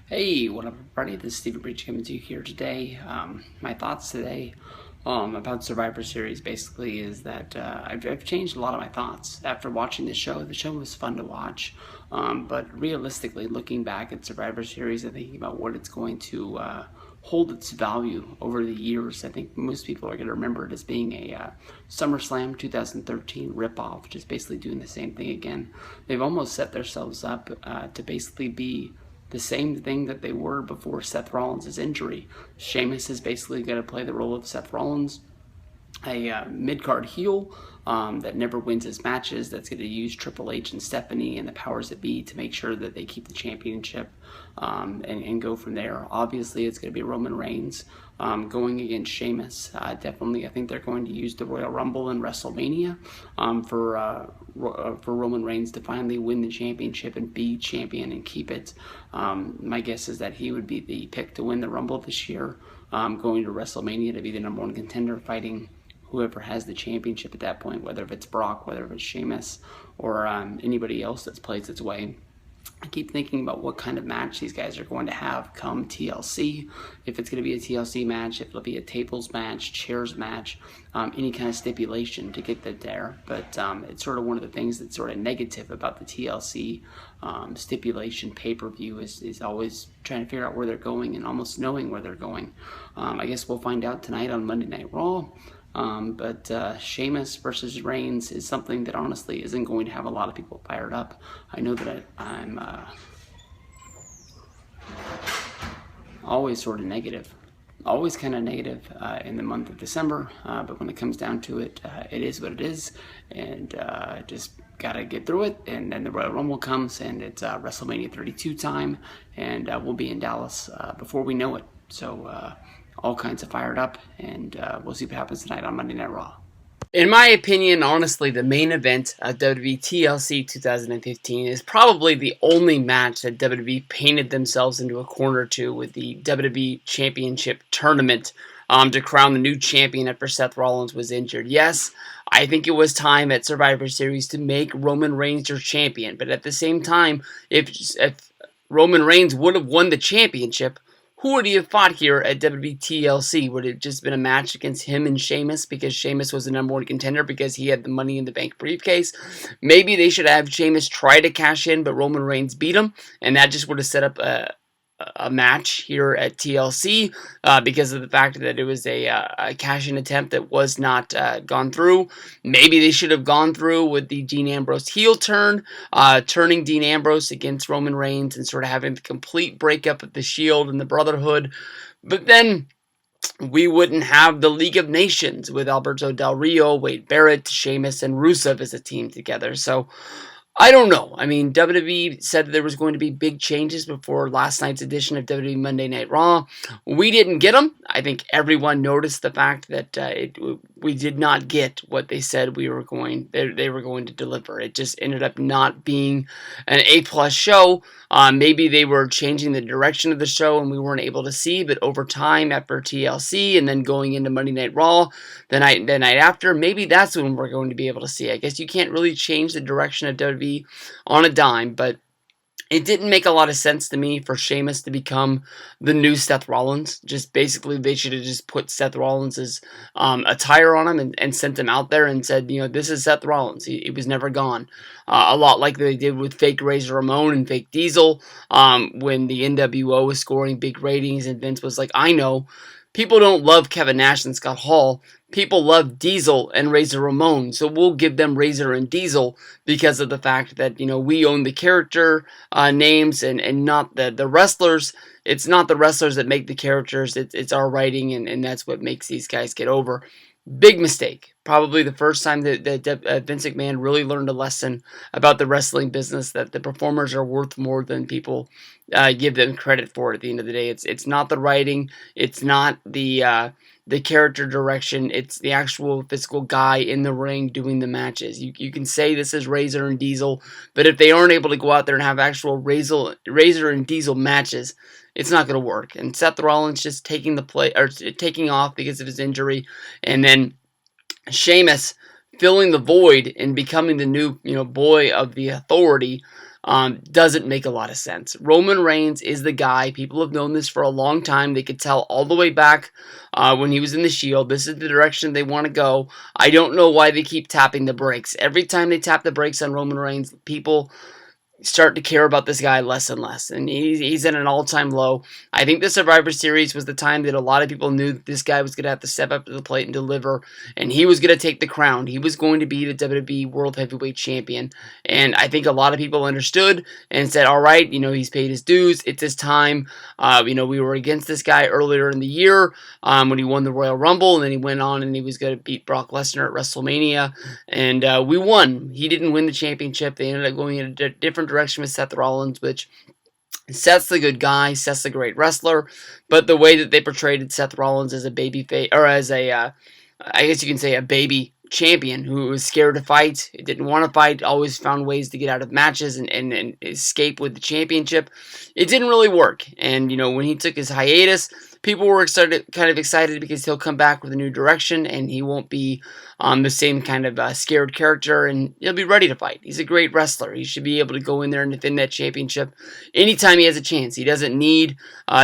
Hey, what up, everybody? This is Stephen Breach coming to you here today. My thoughts today about Survivor Series basically is that I've changed a lot of my thoughts after watching the show. The show was fun to watch, but realistically, looking back at Survivor Series and thinking about what it's going to hold its value over the years, I think most people are going to remember it as being a SummerSlam 2013 ripoff, just basically doing the same thing again. They've almost set themselves up to basically be the same thing that they were before Seth Rollins' injury. Sheamus is basically going to play the role of Seth Rollins, a mid-card heel that never wins his matches, that's going to use Triple H and Stephanie and the powers that be to make sure that they keep the championship and go from there. Obviously, it's going to be Roman Reigns going against Sheamus. Definitely, I think they're going to use the Royal Rumble and WrestleMania for Roman Reigns to finally win the championship and be champion and keep it. My guess is that he would be the pick to win the Rumble this year, going to WrestleMania to be the number one contender, fighting whoever has the championship at that point, whether if it's Brock, whether if it's Sheamus, or anybody else that's plays its way. I keep thinking about what kind of match these guys are going to have come TLC. If it's going to be a TLC match, if it'll be a tables match, chairs match, any kind of stipulation to get that there. But it's sort of one of the things that's sort of negative about the TLC stipulation pay-per-view is always trying to figure out where they're going and almost knowing where they're going. I guess we'll find out tonight on Monday Night Raw. But Sheamus versus Reigns is something that honestly isn't going to have a lot of people fired up. I know that I'm always sort of negative, always kind of negative in the month of December, but when it comes down to it, it is what it is, and just gotta get through it. And then the Royal Rumble comes, and it's WrestleMania 32 time, and we'll be in Dallas before we know it. So all kinds of fired up, and we'll see what happens tonight on Monday Night Raw. In my opinion, honestly, the main event of WWE TLC 2015 is probably the only match that WWE painted themselves into a corner to with the WWE Championship Tournament to crown the new champion after Seth Rollins was injured. Yes, I think it was time at Survivor Series to make Roman Reigns your champion, but at the same time, if Roman Reigns would have won the championship, who would he have fought here at WWE TLC? Would it have just been a match against him and Sheamus because Sheamus was the number one contender because he had the Money in the Bank briefcase? Maybe they should have Sheamus try to cash in, but Roman Reigns beat him, and that just would have set up a match here at TLC because of the fact that it was a cash-in attempt that was not gone through. Maybe they should have gone through with the Dean Ambrose heel turn, turning Dean Ambrose against Roman Reigns and sort of having the complete breakup of the Shield and the Brotherhood. But then we wouldn't have the League of Nations with Alberto Del Rio, Wade Barrett, Sheamus, and Rusev as a team together. So I don't know. I mean, WWE said that there was going to be big changes before last night's edition of WWE Monday Night Raw. We didn't get them. I think everyone noticed the fact that we did not get what they said they were going to deliver. It just ended up not being an A+ show. Maybe they were changing the direction of the show and we weren't able to see, but over time after TLC and then going into Monday Night Raw the night after, maybe that's when we're going to be able to see. I guess you can't really change the direction of WWE on a dime, but it didn't make a lot of sense to me for Sheamus to become the new Seth Rollins. Just basically, they should have just put Seth Rollins' attire on him and sent him out there and said, this is Seth Rollins. He was never gone. A lot like they did with fake Razor Ramon and fake Diesel when the NWO was scoring big ratings and Vince was like, I know, people don't love Kevin Nash and Scott Hall. People love Diesel and Razor Ramon, so we'll give them Razor and Diesel because of the fact that, we own the character names and not the wrestlers. It's not the wrestlers that make the characters, it's our writing, and that's what makes these guys get over. Big mistake. Probably the first time that Vince McMahon really learned a lesson about the wrestling business, that the performers are worth more than people give them credit for. At the end of the day, it's not the writing, it's not the character direction, it's the actual physical guy in the ring doing the matches. You can say this is Razor and Diesel, but if they aren't able to go out there and have actual Razor and Diesel matches, it's not going to work. And Seth Rollins just taking off because of his injury, and then Sheamus filling the void and becoming the new boy of the Authority. doesn't make a lot of sense. Roman Reigns is the guy. People have known this for a long time. They could tell all the way back when he was in the Shield. This is the direction they want to go. I don't know why they keep tapping the brakes. Every time they tap the brakes on Roman Reigns, people start to care about this guy less and less, and he's at an all-time low. I think the Survivor Series was the time that a lot of people knew that this guy was going to have to step up to the plate and deliver, and he was going to take the crown. He was going to be the WWE World Heavyweight Champion, and I think a lot of people understood and said, all right, he's paid his dues. It's his time. We were against this guy earlier in the year when he won the Royal Rumble, and then he went on and he was going to beat Brock Lesnar at WrestleMania, and we won. He didn't win the championship. They ended up going in a different direction with Seth Rollins, which Seth's the good guy. Seth's a great wrestler, but the way that they portrayed Seth Rollins as a baby face, or as I guess you can say a baby champion who was scared to fight, didn't want to fight, always found ways to get out of matches and escape with the championship. It didn't really work. And when he took his hiatus, people were kind of excited because he'll come back with a new direction and he won't be the same kind of scared character, and he'll be ready to fight. He's a great wrestler. He should be able to go in there and defend that championship anytime he has a chance. He doesn't need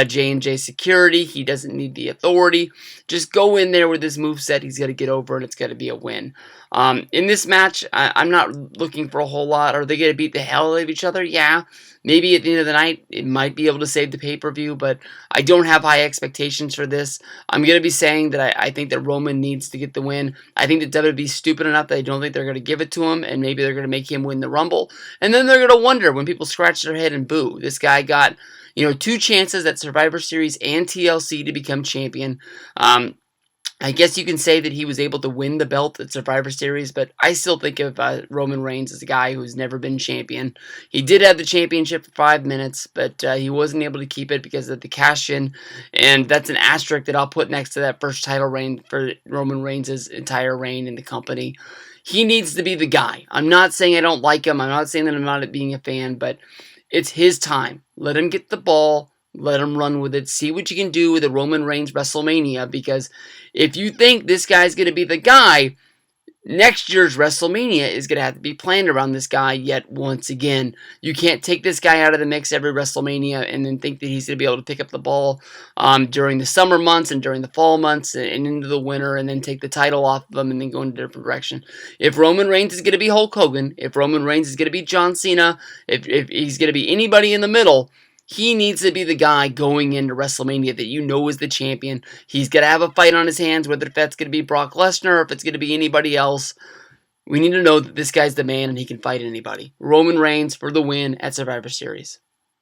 J&J security. He doesn't need the authority. Just go in there with his moveset. He's got to get over, and it's got to be a win. In this match, I'm not looking for a whole lot. Are they going to beat the hell out of each other? Yeah. Maybe at the end of the night, it might be able to save the pay-per-view, but I don't have high expectations for this. I'm going to be saying that I think that Roman needs to get the win. I think that WWE's stupid enough that I don't think they're going to give it to him, and maybe they're going to make him win the Rumble. And then they're going to wonder when people scratch their head and boo. This guy got, 2 chances at Survivor Series and TLC to become champion. I guess you can say that he was able to win the belt at Survivor Series, but I still think of Roman Reigns as a guy who's never been champion. He did have the championship for 5 minutes, but he wasn't able to keep it because of the cash-in, and that's an asterisk that I'll put next to that first title reign for Roman Reigns' entire reign in the company. He needs to be the guy. I'm not saying I don't like him. I'm not saying that I'm not being a fan, but it's his time. Let him get the ball. Let him run with it. See what you can do with a Roman Reigns WrestleMania, because if you think this guy's going to be the guy, next year's WrestleMania is going to have to be planned around this guy yet once again. You can't take this guy out of the mix every WrestleMania and then think that he's going to be able to pick up the ball during the summer months and during the fall months and into the winter and then take the title off of him and then go in a different direction. If Roman Reigns is going to be Hulk Hogan, if Roman Reigns is going to be John Cena, if he's going to be anybody in the middle, he needs to be the guy going into WrestleMania that is the champion. He's going to have a fight on his hands, whether if that's going to be Brock Lesnar or if it's going to be anybody else. We need to know that this guy's the man and he can fight anybody. Roman Reigns for the win at Survivor Series.